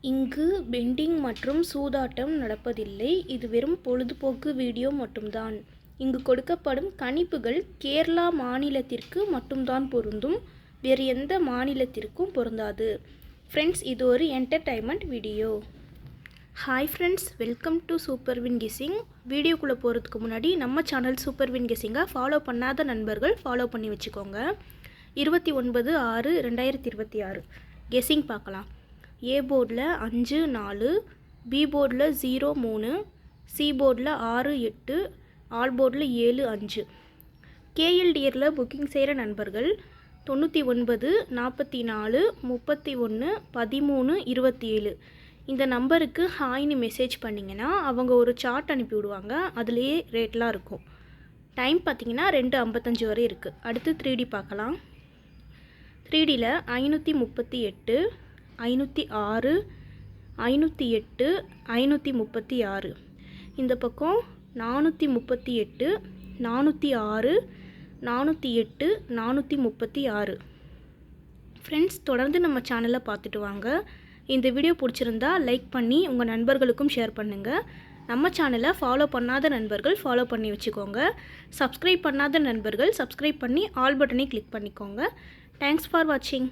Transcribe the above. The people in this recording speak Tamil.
இங்கு பெண்டிங் மற்றும் சூதாட்டம் நடப்பதில்லை. இது வெறும் பொழுதுபோக்கு வீடியோ மட்டும்தான். இங்கு கொடுக்கப்படும் கணிப்புகள் கேரளா மாநிலத்திற்கு மட்டும்தான் பொருந்தும். வேறு எந்த மாநிலத்திற்கும் பொருந்தாது. ஃப்ரெண்ட்ஸ், இது ஒரு entertainment video. Hi friends, welcome to super win guessing. வீடியோக்குள்ளே போகிறதுக்கு முன்னாடி நம்ம சேனல் சூப்பர் வின் கெஸ்ஸிங்கை ஃபாலோ பண்ணாத நண்பர்கள் ஃபாலோ பண்ணி வச்சுக்கோங்க. 29/6/2026 கெஸ்ஸிங் பார்க்கலாம். ஏ போர்டில் 5, 4, பி போர்டில் 0, 3, சி போர்டில் 6, 8, ஆல் போர்டில் 7, 5. கேஎல்டிஆரில் புக்கிங் செய்கிற நண்பர்கள் 99 44 31 13 27 இந்த நம்பருக்கு ஹாய்னு மெசேஜ் பண்ணிங்கன்னா அவங்க ஒரு சார்ட் அனுப்பி விடுவாங்க. அதுலேயே ரேட்லாம் இருக்கும். டைம் பார்த்திங்கன்னா 2:55 வரை இருக்குது. அடுத்து 3D பார்க்கலாம். 3Dயில் 538, 506, 508, 536. இந்த பக்கம் 438, 406, 408, 436. ஃப்ரெண்ட்ஸ், தொடர்ந்து நம்ம சேனலை பார்த்துட்டு வாங்க. இந்த வீடியோ பிடிச்சிருந்தா லைக் பண்ணி உங்கள் நண்பர்களுக்கும் ஷேர் பண்ணுங்கள். நம்ம சேனலை ஃபாலோ பண்ணாத நண்பர்கள் ஃபாலோ பண்ணி வச்சுக்கோங்க. சப்ஸ்கிரைப் பண்ணாத நண்பர்கள் சப்ஸ்கிரைப் பண்ணி ஆல் பட்டனை கிளிக் பண்ணிக்கோங்க. தேங்க்ஸ் ஃபார் வாட்சிங்.